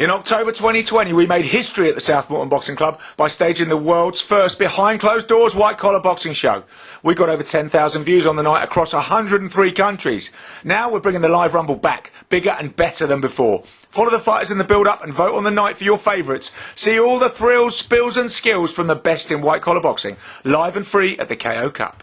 In October 2020, we made history at the Southmorton Boxing Club by staging the world's first behind-closed-doors white-collar boxing show. We got over 10,000 views on the night across 103 countries. Now we're bringing the live rumble back, bigger and better than before. Follow the fighters in the build-up and vote on the night for your favourites. See all the thrills, spills and skills from the best in white-collar boxing, live and free at the KO Cup.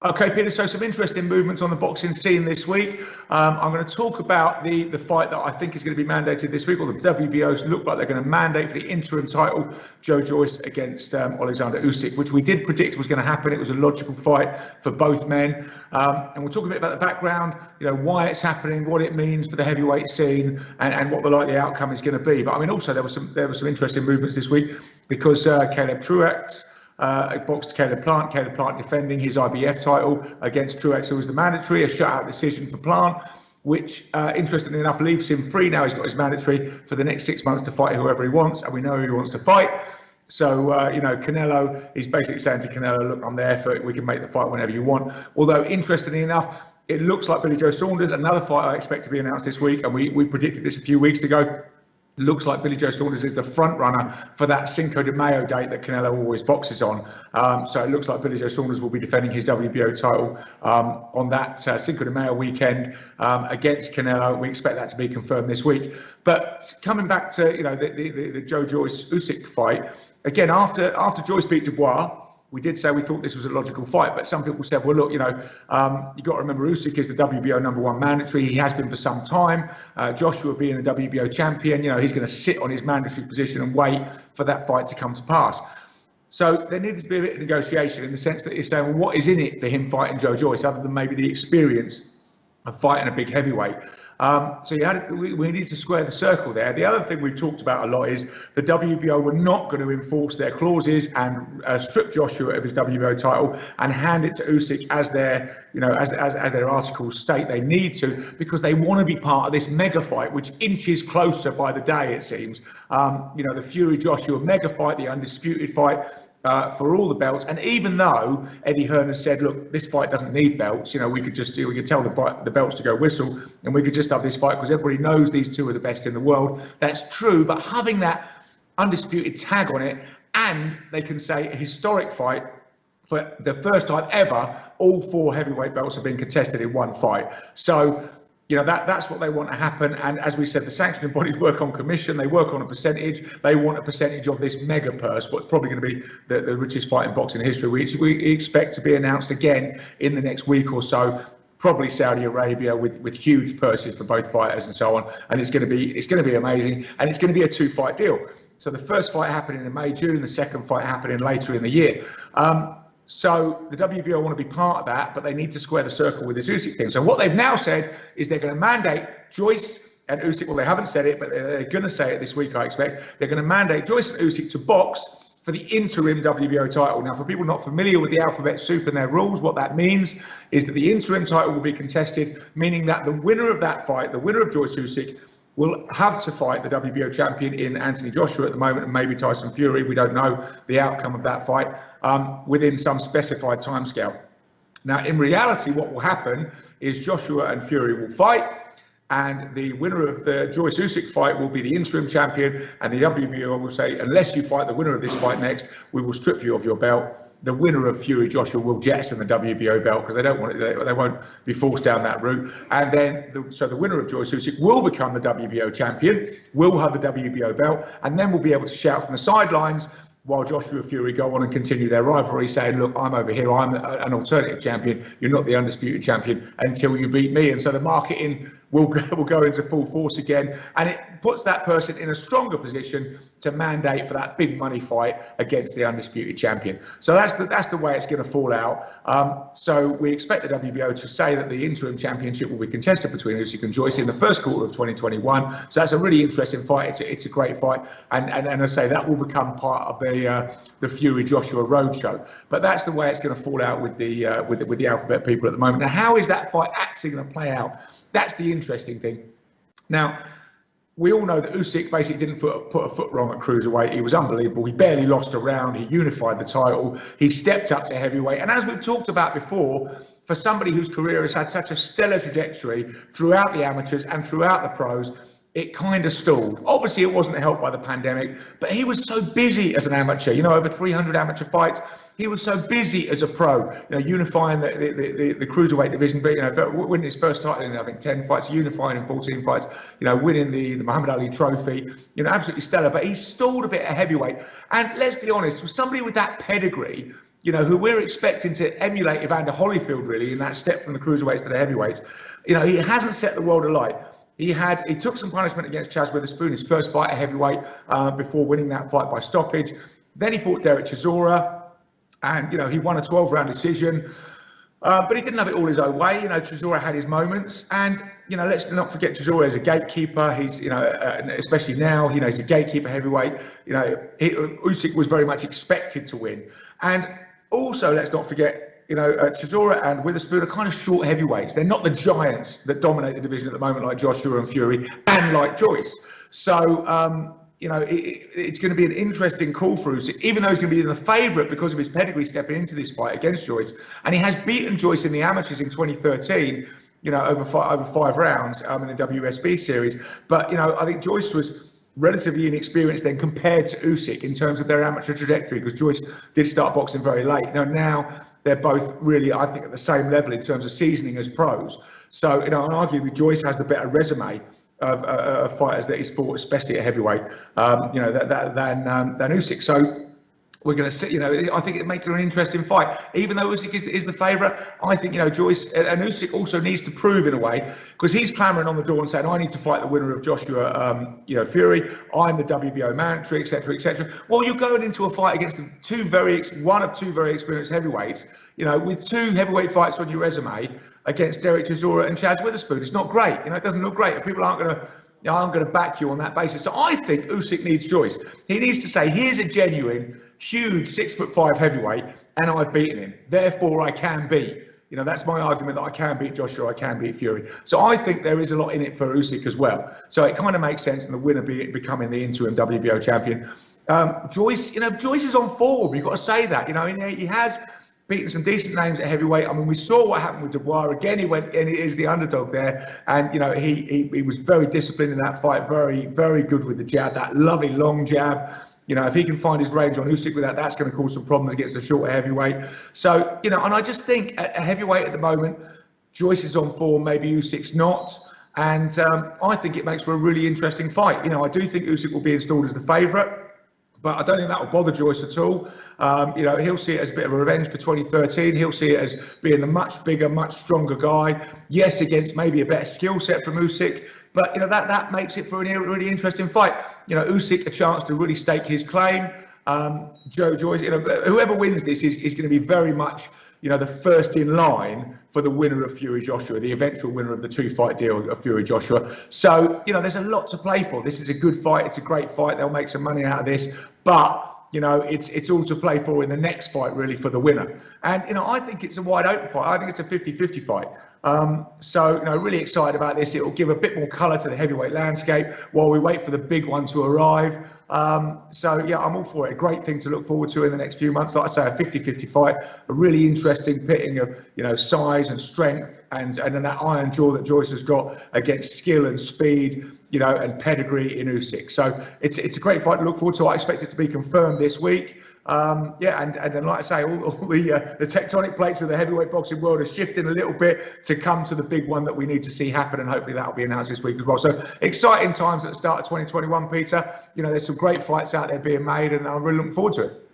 Okay, Peter, so some interesting movements on the boxing scene this week. I'm going to talk about the fight that I think is going to be mandated this week, or the WBOs look like they're going to mandate for the interim title, Joe Joyce against Oleksandr Usyk, which we did predict was going to happen. It was a logical fight for both men. And we'll talk a bit about the background, why it's happening, what it means for the heavyweight scene, and what the likely outcome is going to be. But I mean, also there were some interesting movements this week because Caleb Truax boxed Caleb Plant defending his IBF title against Truax, who was the mandatory, a shutout decision for Plant, which interestingly enough leaves him free. Now he's got his mandatory for the next 6 months to fight whoever he wants, and we know who he wants to fight. So, Canelo, he's basically saying to Canelo, look, I'm there for it, we can make the fight whenever you want. Although, interestingly enough, it looks like Billy Joe Saunders, another fight I expect to be announced this week, and we predicted this a few weeks ago. Looks like Billy Joe Saunders is the front runner for that Cinco de Mayo date that Canelo always boxes on. So it looks like Billy Joe Saunders will be defending his WBO title on that Cinco de Mayo weekend against Canelo. We expect that to be confirmed this week. But coming back to the Joe Joyce Usyk fight again, after Joyce beat Dubois, we did say we thought this was a logical fight, but some people said, well, look, you've got to remember Usyk is the WBO #1 mandatory. He has been for some time. Joshua being the WBO champion, he's going to sit on his mandatory position and wait for that fight to come to pass. So there needed to be a bit of negotiation in the sense that he's saying, well, what is in it for him fighting Joe Joyce other than maybe the experience of fighting a big heavyweight? So we need to square the circle there. The other thing we've talked about a lot is the WBO were not going to enforce their clauses and strip Joshua of his WBO title and hand it to Usyk as their, as their articles state they need to, because they want to be part of this mega fight, which inches closer by the day, it seems. The Fury Joshua mega fight, the undisputed fight. For all the belts, and even though Eddie Hearn has said, look, this fight doesn't need belts, we could just we could tell the belts to go whistle, and we could just have this fight because everybody knows these two are the best in the world. That's true, but having that undisputed tag on it, and they can say a historic fight. For the first time ever, all 4 heavyweight belts have been contested in one fight. So that's what they want to happen. And as we said, the sanctioning bodies work on commission. They work on a percentage. They want a percentage of this mega purse, what's probably going to be the richest fight in boxing history, which we expect to be announced again in the next week or so. Probably Saudi Arabia with huge purses for both fighters and so on. And it's going to be amazing. And it's going to be a 2-fight deal. So the first fight happening in May, June, the second fight happening later in the year. So the WBO want to be part of that, but they need to square the circle with this Usyk thing. So what they've now said is they're going to mandate Joyce and Usyk. Well, they haven't said it, but they're going to say it this week, I expect. They're going to mandate Joyce and Usyk to box for the interim WBO title. Now, for people not familiar with the alphabet soup and their rules, what that means is that the interim title will be contested, meaning that the winner of that fight, the winner of Joyce Usyk, will have to fight the WBO champion in Anthony Joshua at the moment, and maybe Tyson Fury. We don't know the outcome of that fight within some specified timescale. Now, in reality, what will happen is Joshua and Fury will fight, and the winner of the Joyce Usyk fight will be the interim champion, and the WBO will say, unless you fight the winner of this fight next, we will strip you of your belt. The winner of Fury Joshua will jettison the WBO belt because they don't want it. They won't be forced down that route. And then, so the winner of Joyce Usyk will become the WBO champion, will have the WBO belt, and then will be able to shout from the sidelines while Joshua Fury go on and continue their rivalry, saying, look, I'm over here, I'm an alternative champion, you're not the undisputed champion until you beat me. And so the marketing will go into full force again, and it puts that person in a stronger position to mandate for that big money fight against the undisputed champion. So that's the way it's going to fall out. So we expect the WBO to say that the interim championship will be contested between Usyk and Joyce in the first quarter of 2021. So that's a really interesting fight. It's a great fight, and I say that will become part of the Fury Joshua roadshow. But that's the way it's going to fall out with the alphabet people at the moment. Now, how is that fight actually going to play out? That's the interesting thing. Now, we all know that Usyk basically didn't put a foot wrong at cruiserweight. He was unbelievable. He barely lost a round. He unified the title. He stepped up to heavyweight. And as we've talked about before, for somebody whose career has had such a stellar trajectory throughout the amateurs and throughout the pros, it kind of stalled. Obviously, it wasn't helped by the pandemic, but he was so busy as an amateur, over 300 amateur fights. He was so busy as a pro, unifying the cruiserweight division, but, winning his first title in, I think, 10 fights, unifying in 14 fights, winning the Muhammad Ali trophy, absolutely stellar. But he stalled a bit at heavyweight. And let's be honest, with somebody with that pedigree, who we're expecting to emulate Evander Holyfield, really, in that step from the cruiserweights to the heavyweights, he hasn't set the world alight. He took some punishment against Chaz Witherspoon, his first fight at heavyweight, before winning that fight by stoppage. Then he fought Derek Chisora, and he won a 12-round decision. But he didn't have it all his own way. Chisora had his moments, and let's not forget Chisora is a gatekeeper. He's especially now, he's a gatekeeper heavyweight. Usyk was very much expected to win, and also let's not forget. Chisora and Witherspoon are kind of short heavyweights. They're not the giants that dominate the division at the moment, like Joshua and Fury, and like Joyce. So, it's going to be an interesting call for Usyk, even though he's going to be the favourite because of his pedigree stepping into this fight against Joyce. And he has beaten Joyce in the amateurs in 2013, over 5 rounds in the WSB series. But, I think Joyce was relatively inexperienced then compared to Usyk in terms of their amateur trajectory, because Joyce did start boxing very late. Now they're both really, I think, at the same level in terms of seasoning as pros. So, and arguably Joyce has the better resume of fighters that he's fought, especially at heavyweight, than Usyk. So we're going to see, I think it makes it an interesting fight. Even though Usyk is the favourite, I think, Joyce and Usyk also needs to prove in a way, because he's clamoring on the door and saying, I need to fight the winner of Joshua, Fury. I'm the WBO mandatory, etc., etc. Well, you're going into a fight against one of two very experienced heavyweights, with 2 heavyweight fights on your resume against Derek Chisora and Chaz Witherspoon. It's not great. It doesn't look great. People aren't going to back you on that basis. So I think Usyk needs Joyce. He needs to say, here's a genuine, huge 6'5" heavyweight, and I've beaten him. Therefore, I can beat. That's my argument, that I can beat Joshua, I can beat Fury. So I think there is a lot in it for Usyk as well. So it kind of makes sense, and the winner becoming the interim WBO champion. Joyce, Joyce is on form. You've got to say that. He has beaten some decent names at heavyweight. I mean, we saw what happened with Dubois. Again, he went, and he is the underdog there. And, he was very disciplined in that fight, very, very good with the jab, that lovely long jab. If he can find his range on Usyk with that, that's going to cause some problems against the shorter heavyweight. So, and I just think at heavyweight at the moment, Joyce is on form, maybe Usyk's not. And I think it makes for a really interesting fight. I do think Usyk will be installed as the favourite, but I don't think that will bother Joyce at all. He'll see it as a bit of a revenge for 2013. He'll see it as being a much bigger, much stronger guy. Yes, against maybe a better skill set from Usyk, but that makes it for a really interesting fight. Usyk a chance to really stake his claim. Joe Joyce, whoever wins this is going to be very much, the first in line for the winner of Fury Joshua, the eventual winner of the 2-fight deal of Fury Joshua. So, there's a lot to play for. This is a good fight. It's a great fight. They'll make some money out of this. But, it's all to play for in the next fight, really, for the winner. And, I think it's a wide open fight. I think it's a 50-50 fight. So, really excited about this. It will give a bit more colour to the heavyweight landscape while we wait for the big one to arrive. So, yeah, I'm all for it. A great thing to look forward to in the next few months. Like I say, a 50-50 fight, a really interesting pitting of, size and strength, and then that iron jaw that Joyce has got against skill and speed, and pedigree in Usyk. So it's a great fight to look forward to. I expect it to be confirmed this week. And then, like I say, all the tectonic plates of the heavyweight boxing world are shifting a little bit to come to the big one that we need to see happen, and hopefully that will be announced this week as well. So exciting times at the start of 2021, Peter. There's some great fights out there being made, and I'm really looking forward to it.